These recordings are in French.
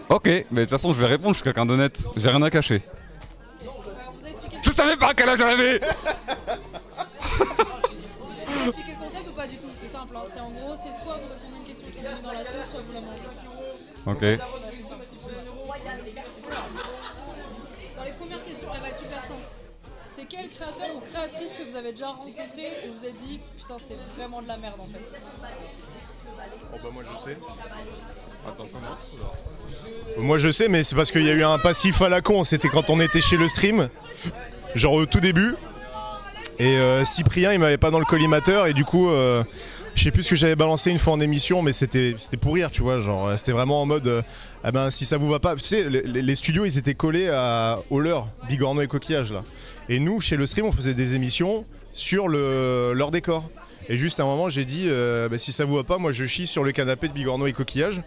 Ok, mais de toute façon, je vais répondre, je suis quelqu'un d'honnête. J'ai rien à cacher. Alors, vous avez expliqué Je savais pas quel âge j'avais. vous avez expliqué le concept ou pas du tout? C'est simple, hein. C'est en gros, c'est soit vous répondez à une question qui vous met dans la sauce, soit vous la mangez. Ok. Ouais, c'est simple. Dans les premières questions, elle va être super simple. C'est quel créateur ou créatrice que vous avez déjà rencontré et vous avez dit putain c'était vraiment de la merde en fait? Oh bah moi je sais. Attends, comment? Moi je sais, mais c'est parce qu'il y a eu un passif à la con. C'était quand on était chez le stream, genre au tout début. Et Cyprien il m'avait pas dans le collimateur et du coup je sais plus ce que j'avais balancé une fois en émission, mais c'était pour rire, tu vois, genre c'était vraiment en mode ah ben si ça vous va pas, tu sais les studios ils étaient collés au leur Bigorneau et Coquillage là. Et nous chez le stream on faisait des émissions sur leur décor. Et juste à un moment j'ai dit bah, si ça vous va pas, moi je chie sur le canapé de Bigorneau et Coquillage.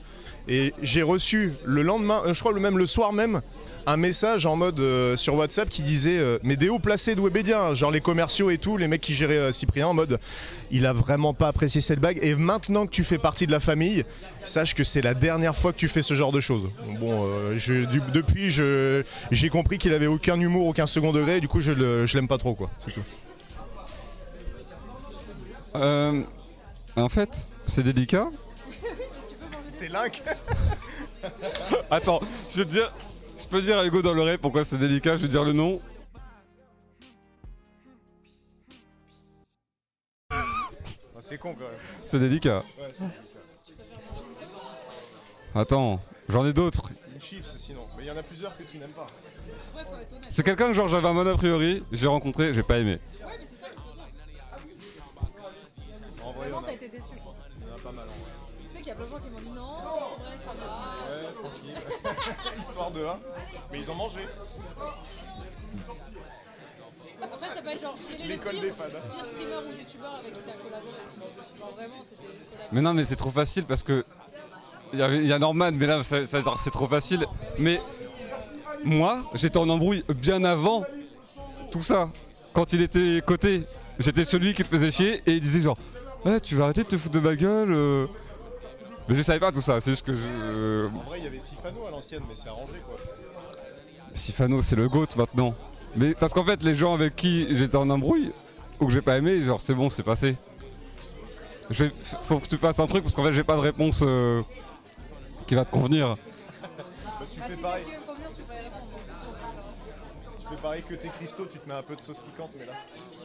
Et j'ai reçu le lendemain, je crois le soir même, un message en mode sur WhatsApp qui disait mais des hauts placés de Webedia, genre les commerciaux et tout, les mecs qui géraient Cyprien en mode il a vraiment pas apprécié cette bague et maintenant que tu fais partie de la famille, sache que c'est la dernière fois que tu fais ce genre de choses. Bon, depuis j'ai compris qu'il avait aucun humour, aucun second degré et du coup je l'aime pas trop quoi, c'est tout. En fait, c'est délicat. C'est Link. Attends, je peux dire à Hugo dans l'oreille pourquoi c'est délicat, je vais dire le nom. C'est con quand même. C'est délicat. Ouais, c'est délicat. Attends, j'en ai d'autres. Une chips sinon, mais il y en a plusieurs que tu n'aimes pas. Ouais, faut être honnête. C'est quelqu'un que genre j'avais un bon a priori, j'ai rencontré, j'ai pas aimé. Ouais, mais c'est ça qu'il faut dire. En vrai, Vraiment, t'as été déçu quoi. il y en a pas mal en vrai. Tu sais qu'il y a plein de gens qui m'ont dit non, en vrai ça va. Ouais, tranquille. Histoire de 1. Mais ils ont mangé. Après, ça peut être genre quel est le L'école pire, des fans. pire streamer ou youtubeur avec qui t'as collaboré sinon. Genre vraiment, c'était une collab. Mais non, mais c'est trop facile parce que. Il y a Norman, mais là c'est trop facile. Mais moi, j'étais en embrouille bien avant tout ça. Quand il était coté, j'étais celui qui le faisait chier et il disait genre ouais, tu vas arrêter de te foutre de ma gueule. Mais je savais pas tout ça, c'est juste que En vrai, il y avait Sifano à l'ancienne, mais c'est arrangé quoi. Sifano c'est le GOAT maintenant. Mais parce qu'en fait les gens avec qui j'étais en embrouille ou que j'ai pas aimé, genre c'est bon, c'est passé. Faut que tu fasses un truc parce qu'en fait j'ai pas de réponse qui va te convenir. Bah, tu Ah fais si pareil. c'est qui veut me convenir, tu peux y répondre. Tu fais pareil que tes cristaux, tu te mets un peu de sauce piquante, mais là.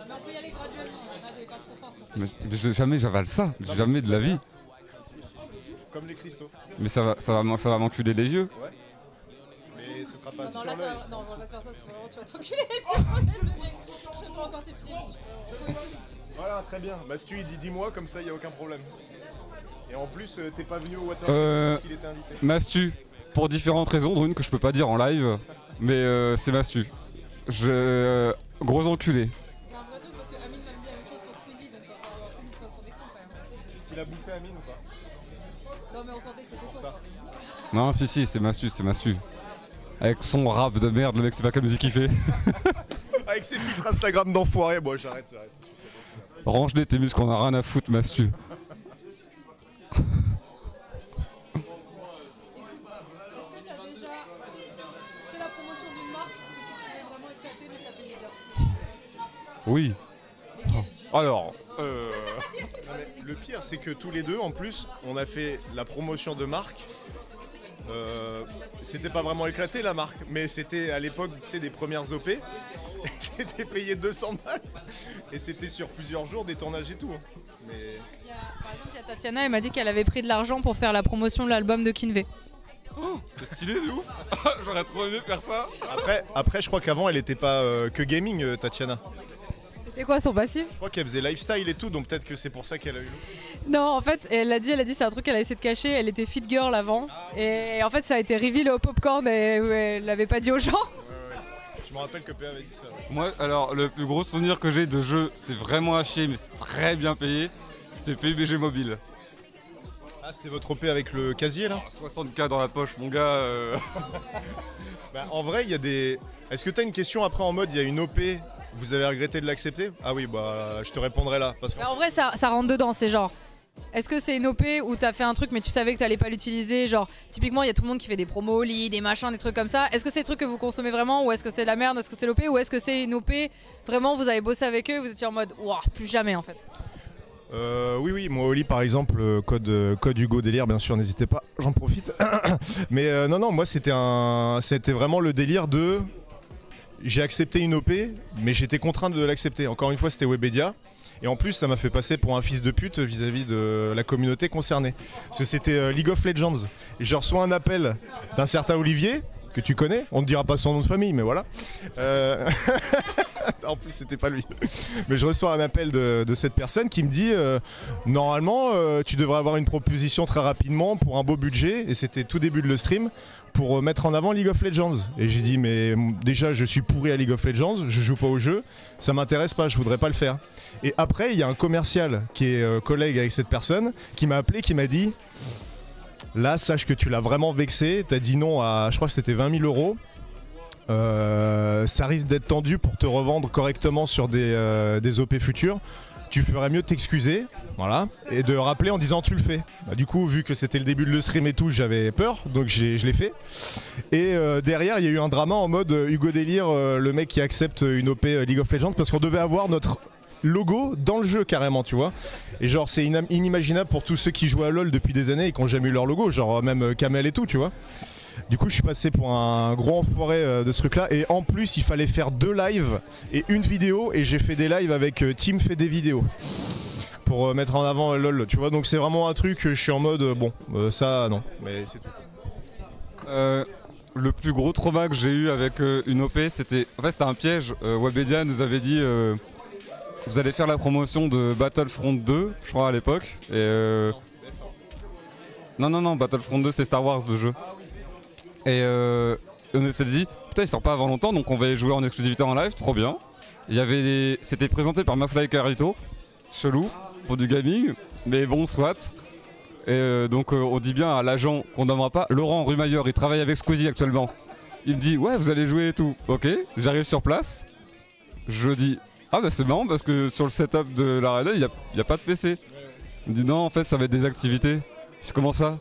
Mais on peut y aller graduellement, on a pas trop fort. Mais jamais j'avale ça, jamais de la vie. Comme les cristaux. Mais ça va m'enculer les yeux. Ouais. Mais ce sera pas Non, sur là, l'œil. non, on va pas faire ça, parce que vraiment tu vas t'enculer les yeux. Je vais te encore tes pieds. Voilà, très bien. Bah, si tu lui dis dis-moi, comme ça, il n'y a aucun problème. Et en plus, t'es pas venu au Watergate parce qu'il était invité. Mastu, pour différentes raisons, dont une que je peux pas dire en live, mais c'est Mastu. Gros enculé. C'est un vrai truc parce que Amine m'a dit la même chose pour Squeezie, donc après nous faut des cons quand même. Est-ce qu'il a bouffé Amine ou pas? Non mais on sentait que c'était faux. Ça. Non, si, c'est Mastu, c'est Mastu. Avec son rap de merde, le mec, c'est pas comme musique qu'il fait. Avec ses filtres Instagram d'enfoiré, bon, j'arrête. Range-les tes muscles, on a rien à foutre, Mastu. Est-ce que t'as déjà fait la promotion d'une marque que tu trouvais vraiment éclatée mais ça payait bien? Oui. Alors, Non, mais le pire, c'est que tous les deux, en plus, on a fait la promotion de marque. C'était pas vraiment éclaté la marque, mais c'était à l'époque, tu sais, des premières OP. C'était payé 200 balles. Et c'était sur plusieurs jours, des tournages et tout. Mais... Par exemple, il y a Tatiana, elle m'a dit qu'elle avait pris de l'argent pour faire la promotion de l'album de Kinvey. oh, c'est stylé de ouf. J'aurais trop aimé faire ça. Après, je crois qu'avant, elle était pas que gaming, Tatiana. C'était quoi son passif? Je crois qu'elle faisait lifestyle et tout, donc peut-être que c'est pour ça qu'elle a eu. Non, en fait, elle a dit c'est un truc qu'elle a essayé de cacher. Elle était fit girl avant. Et en fait, ça a été reveal au popcorn et elle l'avait pas dit aux gens. Je me rappelle que PA avait dit ça. Ouais. Moi, alors, le plus gros souvenir que j'ai de jeu, c'était vraiment à chier, mais c'est très bien payé. C'était PUBG Mobile. Ah, c'était votre OP avec le casier là? 60K dans la poche, mon gars. Bah, en vrai, il y a des. Est-ce que t'as une question après en mode il y a une OP, vous avez regretté de l'accepter? Ah oui, bah je te répondrai là. Parce que Mais en vrai, ça rentre dedans. C'est genre, Est-ce que c'est une OP où t'as fait un truc mais tu savais que t'allais pas l'utiliser? Genre, typiquement, il y a tout le monde qui fait des promos au lit, des machins, des trucs comme ça. Est-ce que c'est des trucs que vous consommez vraiment ou est-ce que c'est de la merde? Est-ce que c'est l'OP ou est-ce que c'est une OP vraiment vous avez bossé avec eux, vous étiez en mode ouah, plus jamais en fait? Oui, moi au lit par exemple, code Hugo Délire, bien sûr, n'hésitez pas, j'en profite. Mais non, moi c'était vraiment le délire de. J'ai accepté une OP, mais j'étais contraint de l'accepter. Encore une fois, c'était Webedia. Et en plus, ça m'a fait passer pour un fils de pute vis-à-vis de la communauté concernée. Parce que c'était League of Legends. Et je reçois un appel d'un certain Olivier, que tu connais. On ne dira pas son nom de famille, mais voilà. En plus, c'était pas lui. Mais je reçois un appel de cette personne qui me dit normalement, tu devrais avoir une proposition très rapidement pour un beau budget. Et c'était tout début de le stream. Pour mettre en avant League of Legends. Et j'ai dit mais déjà je suis pourri à League of Legends, je joue pas au jeu, ça m'intéresse pas, je voudrais pas le faire. Et après il y a un commercial qui est collègue avec cette personne qui m'a appelé, qui m'a dit là sache que tu l'as vraiment vexé, t'as dit non à je crois que c'était 20 000 euros. Ça risque d'être tendu pour te revendre correctement sur des OP futurs. Tu ferais mieux de t'excuser, voilà, et de rappeler en disant tu le fais. Bah, du coup, vu que c'était le début de le stream et tout, j'avais peur, donc je l'ai fait. Et derrière, il y a eu un drama en mode Hugo Délire, le mec qui accepte une OP League of Legends, parce qu'on devait avoir notre logo dans le jeu carrément, tu vois. Et genre, c'est inimaginable pour tous ceux qui jouent à LoL depuis des années et qui n'ont jamais eu leur logo, genre même Kamel et tout, tu vois. Du coup je suis passé pour un gros enfoiré de ce truc là et en plus il fallait faire 2 lives et une vidéo et j'ai fait des lives avec Team fait des vidéos pour mettre en avant LOL, tu vois, donc c'est vraiment un truc je suis en mode bon ça non mais c'est tout. Le plus gros trauma que j'ai eu avec une OP c'était un piège. Webedia nous avait dit vous allez faire la promotion de Battlefront 2 je crois à l'époque et non Battlefront 2 c'est Star Wars le jeu. Et on s'est dit, putain, il sort pas avant longtemps, donc on va y jouer en exclusivité en live, trop bien. C'était présenté par Mafly Carito, chelou, pour du gaming, mais bon, soit. Et donc on dit bien à l'agent qu'on nommera pas, Laurent Rumailleur, il travaille avec Squeezie actuellement. Il me dit, ouais, vous allez jouer et tout. Ok, j'arrive sur place, je dis, ah bah c'est marrant parce que sur le setup de l'arena, il y a pas de PC. Il me dit, non, en fait, ça va être des activités. Je dis, comment ça?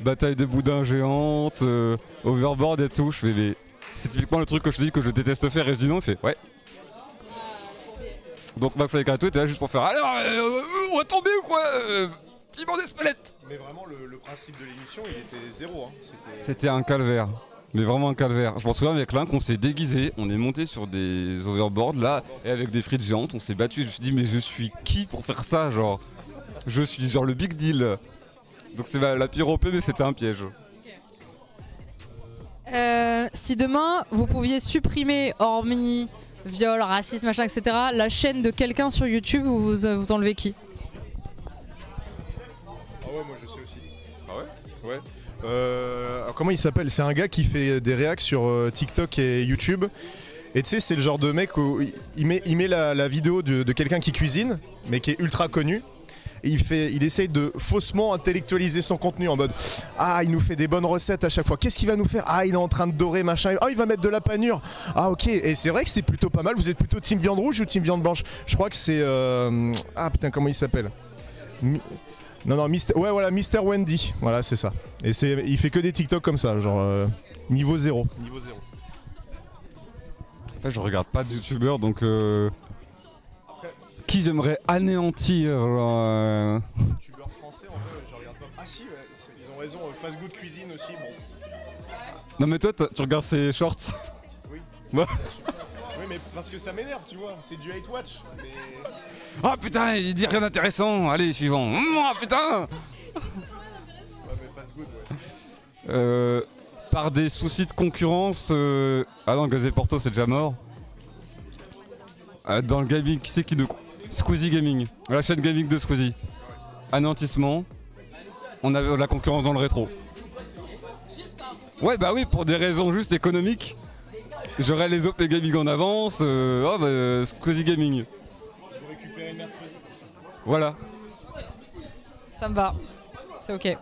Bataille de boudins géantes, overboard et tout. Je fais mais c'est typiquement le truc que je te dis que je déteste faire et je dis non, il fait ouais. Donc McFly Carito était là juste pour faire alors on va tomber ou quoi piment d'Espelette. Mais vraiment le principe de l'émission il était zéro hein. C'était un calvaire. Mais vraiment un calvaire. Je m'en souviens avec l'un qu'on s'est déguisé, on est monté sur des overboards là et avec des frites géantes, on s'est battu. Je me suis dit mais je suis qui pour faire ça genre. Je suis genre le big deal. Donc c'est la pire OP mais c'était un piège. Si demain vous pouviez supprimer, hormis viol, racisme, machin, etc., la chaîne de quelqu'un sur YouTube, vous enlevez qui? Ah ouais, moi je sais aussi. Ah ouais? Ouais. Alors comment il s'appelle? C'est un gars qui fait des réacs sur TikTok et YouTube. Et tu sais, c'est le genre de mec où il met la vidéo de quelqu'un qui cuisine, mais qui est ultra connu. Il essaye de faussement intellectualiser son contenu en mode ah il nous fait des bonnes recettes à chaque fois, qu'est-ce qu'il va nous faire, ah il est en train de dorer machin, ah il va mettre de la panure, ah ok, et c'est vrai que c'est plutôt pas mal. Vous êtes plutôt team viande rouge ou team viande blanche? Je crois que c'est ah putain comment il s'appelle, non ouais voilà Mr Wendy, voilà c'est ça. Et il fait que des TikTok comme ça genre niveau 0. En fait je regarde pas de youtubeurs donc qui j'aimerais anéantir youtubeurs français en vrai je regarde pas. Ah si ouais, ils ont raison, Fast Good Cuisine aussi bon. Non mais toi tu regardes ses shorts. Oui. Ouais. Oui mais parce que ça m'énerve tu vois, c'est du hate watch mais... Ah putain il dit rien d'intéressant, allez suivant. Ah putain. Ouais mais Fast Good ouais. Par des soucis de concurrence ah non Gazé Porto c'est déjà mort. Dans le gaming, qui c'est qui nous... Squeezie Gaming, la chaîne gaming de Squeezie. Anéantissement. On avait la concurrence dans le rétro. Ouais bah oui pour des raisons juste économiques. J'aurais les OP Gaming en avance. Squeezie Gaming. Vous récupérez mercredi. Voilà. Ça me va. C'est ok.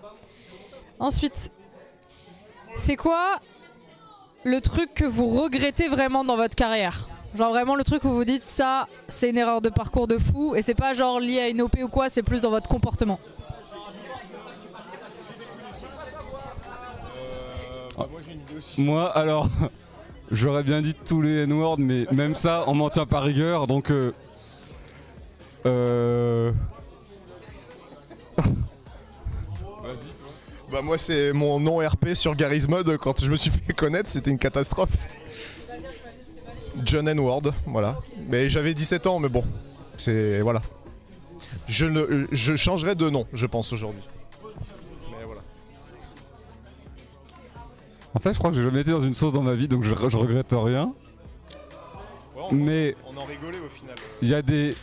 Ensuite, c'est quoi le truc que vous regrettez vraiment dans votre carrière? Genre vraiment le truc où vous dites ça, c'est une erreur de parcours de fou et c'est pas genre lié à une OP ou quoi, c'est plus dans votre comportement. Moi j'ai une idée aussi. Moi, alors, j'aurais bien dit tous les N-words, mais même ça, on m'en tient par rigueur, donc... Bah moi c'est mon nom RP sur Garry's Mod quand je me suis fait connaître, c'était une catastrophe. John N-word, voilà. Mais j'avais 17 ans, mais bon, c'est... voilà. Je changerai de nom, je pense, aujourd'hui. Mais voilà. En fait, je crois que j'ai jamais été dans une sauce dans ma vie, donc je regrette rien. Ouais, Mais on en rigolait au final. il y a des...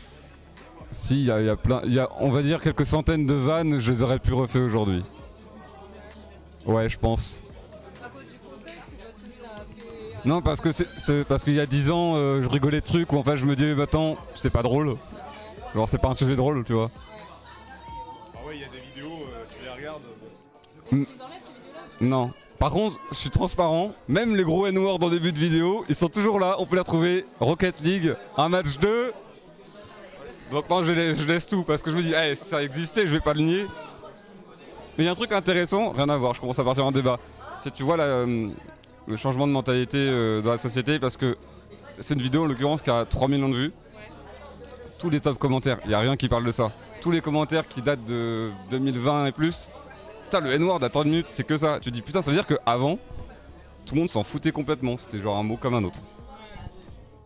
Si, il y a plein... Il y a, on va dire, quelques centaines de vannes, je les aurais pu refaire aujourd'hui. Ouais, je pense. À cause du contexte ou parce que ça a fait... Non, parce que c'est parce qu'il y a 10 ans, je rigolais de trucs où en fait je me dis, bah, attends, c'est pas drôle. Genre, c'est pas un sujet drôle, tu vois. Ah ouais, il y a des vidéos, tu les regardes. Et tu les enlèves ces vidéos-là ou tu... Non. Par contre, je suis transparent, même les gros N-words en début de vidéo, ils sont toujours là, on peut les retrouver. Rocket League, un match 2. Donc non, je laisse tout, parce que je me dis, hey, si ça existait, je vais pas le nier. Mais il y a un truc intéressant, rien à voir, je commence à partir en débat. C'est, tu vois, le changement de mentalité dans la société, parce que c'est une vidéo en l'occurrence qui a 3 millions de vues. Tous les top commentaires, il n'y a rien qui parle de ça. Tous les commentaires qui datent de 2020 et plus, putain, le N-word à 30 minutes, c'est que ça. Tu te dis, putain, ça veut dire qu'avant, tout le monde s'en foutait complètement. C'était genre un mot comme un autre.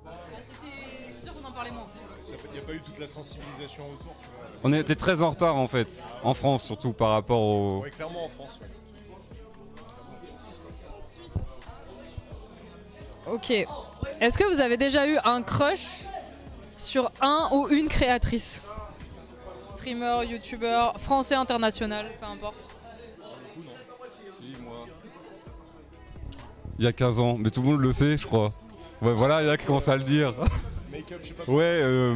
C'est sûr qu'on en parlait moins. Il n'y a pas eu toute la sensibilisation autour, tu vois. On était très en retard en fait, en France surtout par rapport au... Ouais, clairement en France, ouais. Ok. Est-ce que vous avez déjà eu un crush sur un ou une créatrice? Streamer, youtubeur, français, international, peu importe. Il y a 15 ans, mais tout le monde le sait je crois. Ouais voilà, il y a qui commence à le dire. Make-up, je sais pas. Ouais,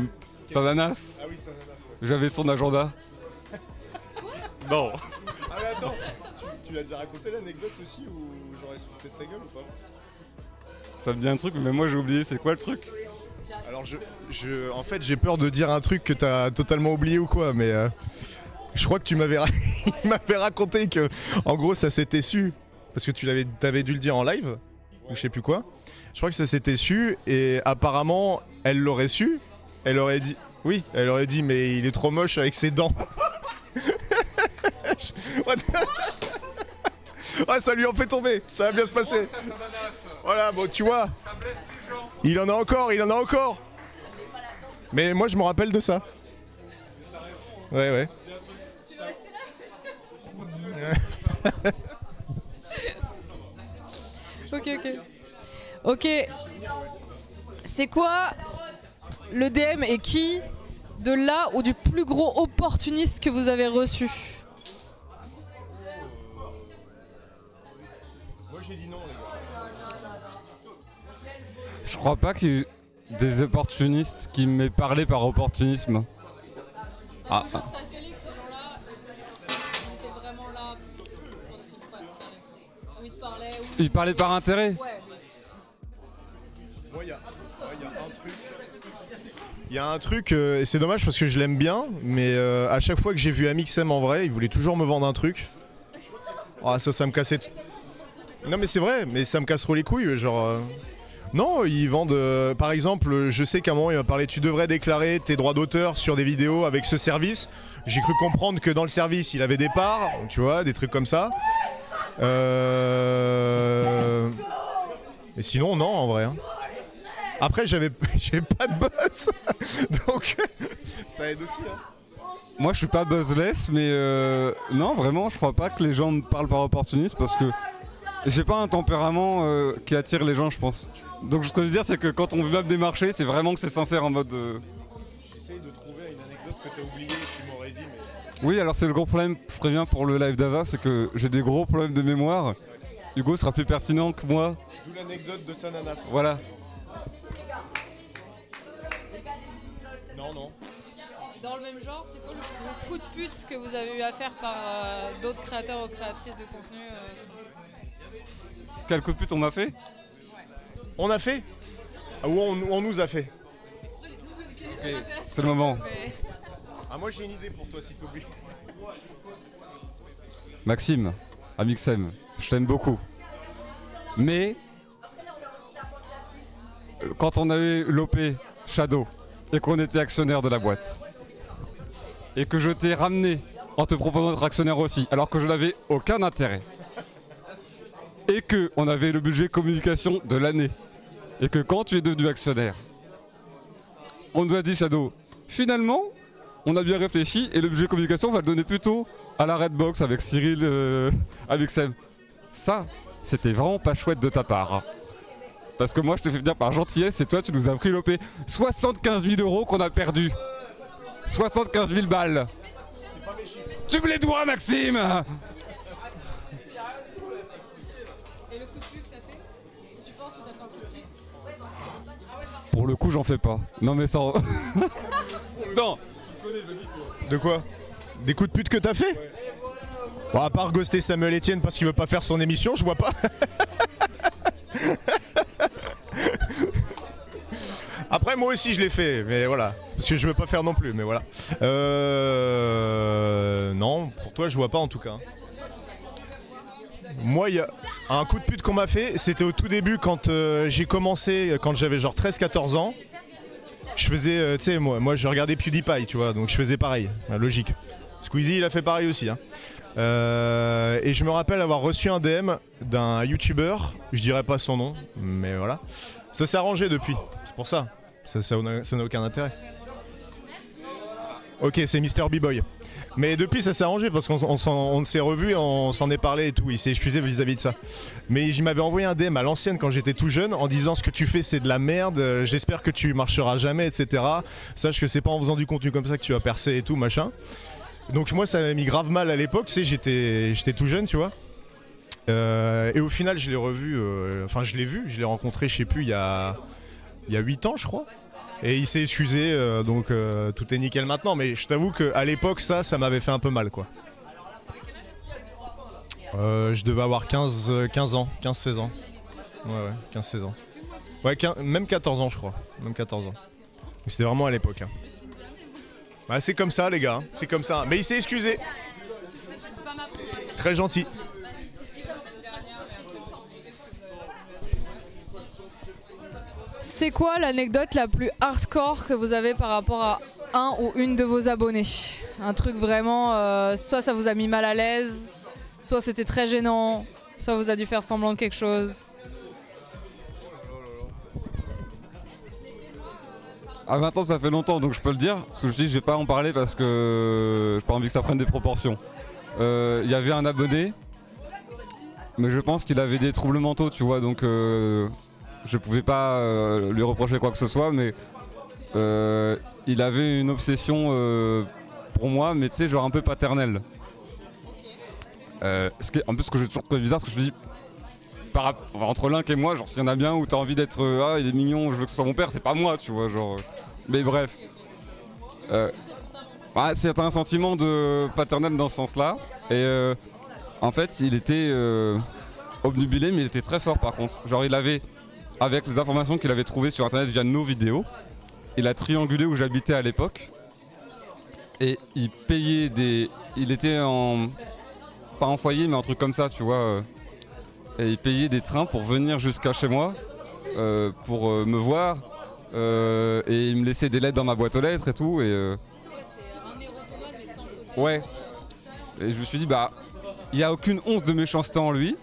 Sananas. Ah oui, ça ananas, ouais. J'avais son agenda. Non. Ah mais attends, tu l'as déjà raconté l'anecdote aussi ou j'aurais foutu de ta gueule ou pas? Ça me dit un truc, mais moi j'ai oublié, c'est quoi le truc? Alors en fait j'ai peur de dire un truc que t'as totalement oublié ou quoi, mais je crois que tu m'avais il m'avait raconté que en gros ça s'était su parce que t'avais dû le dire en live ou je sais plus quoi. Je crois que ça s'était su et apparemment elle l'aurait su, elle aurait dit oui, elle aurait dit mais il est trop moche avec ses dents. Ah ça lui en fait tomber, ça va bien se passer. Voilà, bon tu vois, il en a encore. Mais moi je me rappelle de ça. Ouais. Tu veux rester là? Ok. C'est quoi le DM et qui de là ou du plus gros opportuniste que vous avez reçu? Moi j'ai dit non les gars. Je crois pas qu'il y ait des opportunistes qui m'aient parlé par opportunisme. T'as calé que ces gens-là, ils étaient vraiment là pour des trucs pas carrés. Où ils te parlaient, Ils parlaient par intérêt? Ouais. Moi il y a un truc. Il y a un truc, et c'est dommage parce que je l'aime bien, mais à chaque fois que j'ai vu Amixem en vrai, il voulait toujours me vendre un truc. Ah ça me cassait. Non mais c'est vrai, mais ça me casse trop les couilles, genre... Non, ils vendent, par exemple, je sais qu'à un moment il m'a parlé, tu devrais déclarer tes droits d'auteur sur des vidéos avec ce service. J'ai cru comprendre que dans le service il avait des parts, tu vois, des trucs comme ça. Et sinon non en vrai. Hein. Après j'avais pas de buzz, donc ça aide aussi. Hein. Moi je suis pas buzzless, mais non vraiment je crois pas que les gens me parlent par opportunisme parce que j'ai pas un tempérament qui attire les gens je pense. Donc ce que je veux dire c'est que quand on veut me démarcher c'est vraiment que c'est sincère en mode... J'essaye de trouver une anecdote que t'as oubliée et que tu m'aurais dit mais... Oui alors c'est le gros problème, je préviens pour le live d'Ava, c'est que j'ai des gros problèmes de mémoire. Hugo sera plus pertinent que moi. D'où l'anecdote de Sananas. Voilà. Non. Dans le même genre, c'est quoi le plus gros coup de pute que vous avez eu à faire par d'autres créateurs ou créatrices de contenu Quel coup de pute on m'a fait? On a fait Ah, où on nous a fait. Ok, c'est le moment. Ah, moi j'ai une idée pour toi si t'oublies. Maxime, Amixem, je t'aime beaucoup. Mais quand on a eu l'OP Shadow et qu'on était actionnaire de la boîte et que je t'ai ramené en te proposant d'être actionnaire aussi alors que je n'avais aucun intérêt et que on avait le budget communication de l'année et que quand tu es devenu actionnaire on nous a dit Shadow, finalement on a bien réfléchi et le budget communication on va le donner plutôt à la Redbox avec Cyril Amixem. Ça, c'était vraiment pas chouette de ta part. Parce que moi je te fais venir par gentillesse et toi tu nous as pris l'OP. 75 000 € qu'on a perdu. 75 000 balles. Tu me les dois Maxime. Et le coup de pute que t'as fait? Tu penses que t'as fait un coup de pute? Pour le coup j'en fais pas. Non mais sans... non. De quoi? Des coups de pute que t'as fait? Ouais. Bon, à part ghoster Samuel Etienne parce qu'il veut pas faire son émission, je vois pas. Après moi aussi je l'ai fait, mais voilà. Parce que je veux pas faire non plus, mais voilà. Non, pour toi je vois pas en tout cas. Moi il y a un coup de pute qu'on m'a fait, c'était au tout début quand j'ai commencé, quand j'avais genre 13-14 ans. Je faisais, tu sais, moi je regardais PewDiePie, tu vois, donc je faisais pareil, logique. Squeezie il a fait pareil aussi, hein. Et je me rappelle avoir reçu un DM d'un YouTuber, je dirais pas son nom, mais voilà. Ça s'est arrangé depuis, c'est pour ça. Ça n'a aucun intérêt. Ok, c'est Mister B-Boy. Mais depuis ça s'est arrangé parce qu'on s'est revu, on s'en est parlé et tout, il s'est excusé vis-à-vis de ça. Mais il m'avait envoyé un DM à l'ancienne quand j'étais tout jeune en disant ce que tu fais c'est de la merde, j'espère que tu marcheras jamais, etc. Sache que c'est pas en faisant du contenu comme ça que tu vas percer et tout, machin. Donc moi ça m'a mis grave mal à l'époque, tu sais, j'étais tout jeune, tu vois. Et au final je l'ai revu, enfin je l'ai rencontré, je sais plus, il y a 8 ans je crois. Et il s'est excusé, donc tout est nickel maintenant. Mais je t'avoue qu'à l'époque ça m'avait fait un peu mal quoi. Je devais avoir 15 ans, 15-16 ans. Ouais, 15-16 ans. Ouais, même 14 ans je crois, même 14 ans. C'était vraiment à l'époque. Hein. Bah, c'est comme ça les gars, c'est comme ça. Mais il s'est excusé. Très gentil. C'est quoi l'anecdote la plus hardcore que vous avez par rapport à un ou une de vos abonnés? Un truc vraiment, soit ça vous a mis mal à l'aise, soit c'était très gênant, soit vous a dû faire semblant de quelque chose. Ah maintenant ça fait longtemps donc je peux le dire, parce que je dis je vais pas en parler parce que j'ai pas envie que ça prenne des proportions. Il y avait un abonné, mais je pense qu'il avait des troubles mentaux tu vois, donc je pouvais pas lui reprocher quoi que ce soit, mais il avait une obsession pour moi, mais tu sais genre un peu paternelle. En plus ce que j'ai toujours trouvé bizarre, parce que je me dis entre Link et moi, genre s'il y en a bien où t'as envie d'être ah il est mignon, je veux que ce soit mon père, c'est pas moi tu vois genre. Mais bref. C'est un sentiment de paternel dans ce sens-là. Et en fait il était obnubilé, mais il était très fort par contre. Genre il avait, avec les informations qu'il avait trouvées sur internet via nos vidéos, il a triangulé où j'habitais à l'époque. Et il payait des. Il était en. Pas en foyer mais un truc comme ça tu vois. Et il payait des trains pour venir jusqu'à chez moi, pour me voir, et il me laissait des lettres dans ma boîte aux lettres et tout. Et, Ouais, c'est un érotomane mais sans le côté. ouais. Et je me suis dit, bah, il n'y a aucune once de méchanceté en lui,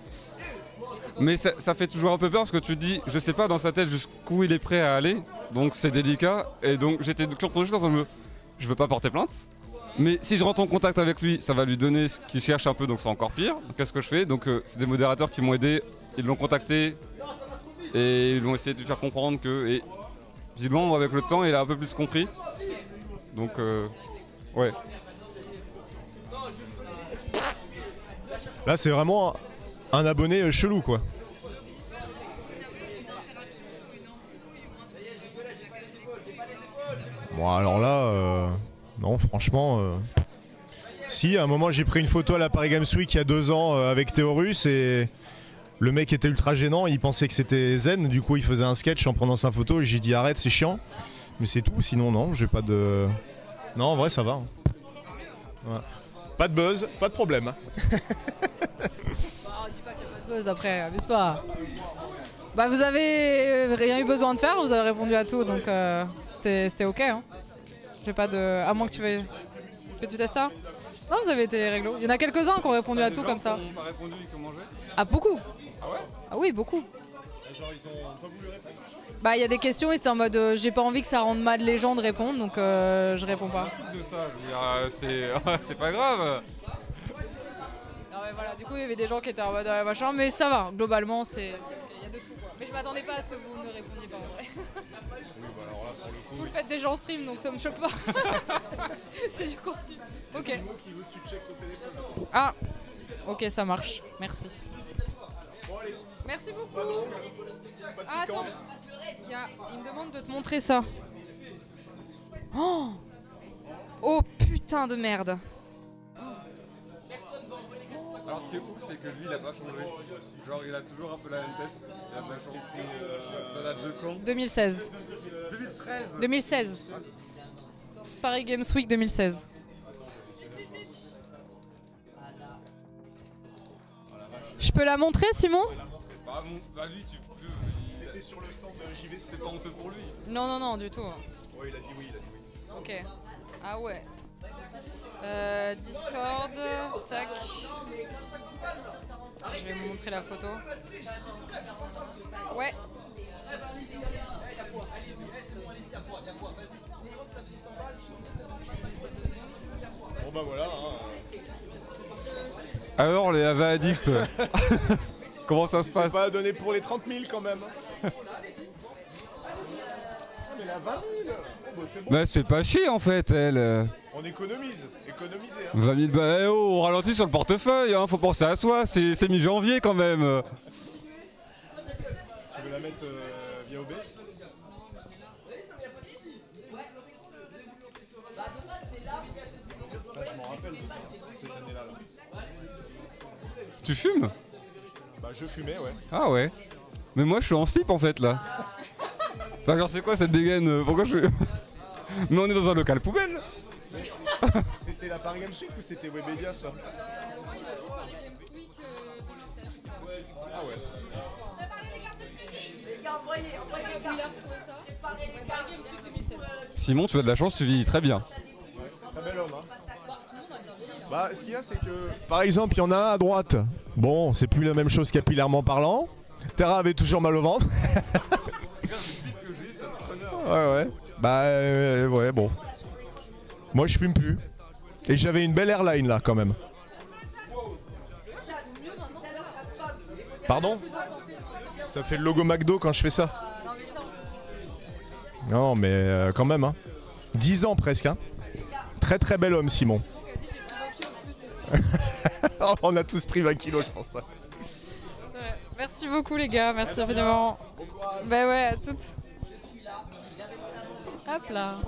mais ça fait toujours un peu peur parce que tu te dis, je sais pas dans sa tête jusqu'où il est prêt à aller, donc c'est délicat. Et donc j'étais juste dans un je veux pas porter plainte. Mais si je rentre en contact avec lui, ça va lui donner ce qu'il cherche un peu, donc c'est encore pire. Qu'est-ce que je fais? Donc c'est des modérateurs qui m'ont aidé, ils l'ont contacté et ils vont essayer de lui faire comprendre que... Et visiblement avec le temps il a un peu plus compris. Donc ouais. Là c'est vraiment un abonné chelou quoi. Bon alors là... Non, franchement, si à un moment j'ai pris une photo à la Paris Games Week il y a 2 ans avec Théorus et Le mec était ultra gênant, il pensait que c'était zen, du coup il faisait un sketch en prenant sa photo et j'ai dit arrête, c'est chiant. Mais c'est tout, sinon non, j'ai pas de... Non, en vrai ça va. Hein. Ouais. Pas de buzz, pas de problème. Dis pas que t'as pas de buzz après, abuse pas. Bah vous avez rien eu besoin de faire, vous avez répondu à tout, donc c'était ok. Hein. J'ai pas de... À moins que tu veuilles... Que tu testes ça? Non, vous avez été réglo. Il y en a quelques-uns qui ont répondu à tout comme ça. Pas répondu et qui ont mangé. Ah, beaucoup. Ah ouais? Ah oui, beaucoup. Genre ils ont pas voulu répondre. Bah il y a des questions, ils étaient en mode j'ai pas envie que ça rende mal les gens de répondre, donc je réponds pas. De ça, je veux dire, c'est pas grave. Non mais voilà, du coup il y avait des gens qui étaient en mode machin, mais ça va, globalement il y a de tout quoi. Mais je m'attendais pas à ce que vous ne répondiez pas en vrai. Oui, bah alors là pour le coup. Vous le faites déjà en stream donc ça me choque pas. C'est du contenu. Ok. C'est moi qui veux que tu checkes ton téléphone. Ah, ok ça marche, merci. Bon allez. Merci beaucoup. Pas de Ah, attends, il me demande de te montrer ça. Oh, oh putain de merde. Alors ce qui est ouf, c'est que lui il a pas changé. Genre il a toujours un peu la même tête. Il a pas changé. Ça date de quand? 2016. 2013. 2016. Paris Games Week 2016. Je peux la montrer, Simon? Bah lui tu peux. C'était sur le stand de JV, C'était pas honteux pour lui. Non, non, non, du tout. Ouais, il a dit oui, il a dit oui. Ok. Ah ouais. Discord, tac. Je vais vous montrer la photo. Ouais. Bon bah voilà. Hein. Alors les AVA addicts, comment ça se passe? Pas à donner pour les 30 000 quand même. Ah, mais la 20 000 bah, c'est bon. Bah c'est pas chier en fait elle. On économise, économisez. Hein. 20 000 balles, eh oh, on ralentit sur le portefeuille, hein, faut penser à soi, c'est mi-janvier quand même. Tu veux la mettre via OBS? Ah, je m'en rappelle de ça, cette année-là. Là. Tu fumes? Bah je fumais, ouais. Ah ouais. Mais moi je suis en slip en fait là. Enfin, genre c'est quoi cette dégaine? Pourquoi je... Mais on est dans un local poubelle. C'était la Paris Games Week ou c'était Webedia ça? Moi, il m'a dit Paris Games Week 2016. Ah ouais. Il a retrouvé ça. Paris Games Week 2016. Simon, tu as de la chance, tu vis très bien. Très bel homme, hein. Bah, ce qu'il y a, c'est que, par exemple, il y en a un à droite. Bon, c'est plus la même chose capillairement parlant. Terra avait toujours mal au ventre. Ouais, ouais. Bah, ouais, bon. Moi, je fume plus. Et j'avais une belle airline là, quand même. Pardon? Ça fait le logo McDo quand je fais ça. Non, mais quand même, hein. 10 ans presque, hein. Très très bel homme, Simon. On a tous pris 20 kilos, je pense. Ouais. Merci beaucoup, les gars. Merci infiniment. Bah ouais, à toutes. Hop là.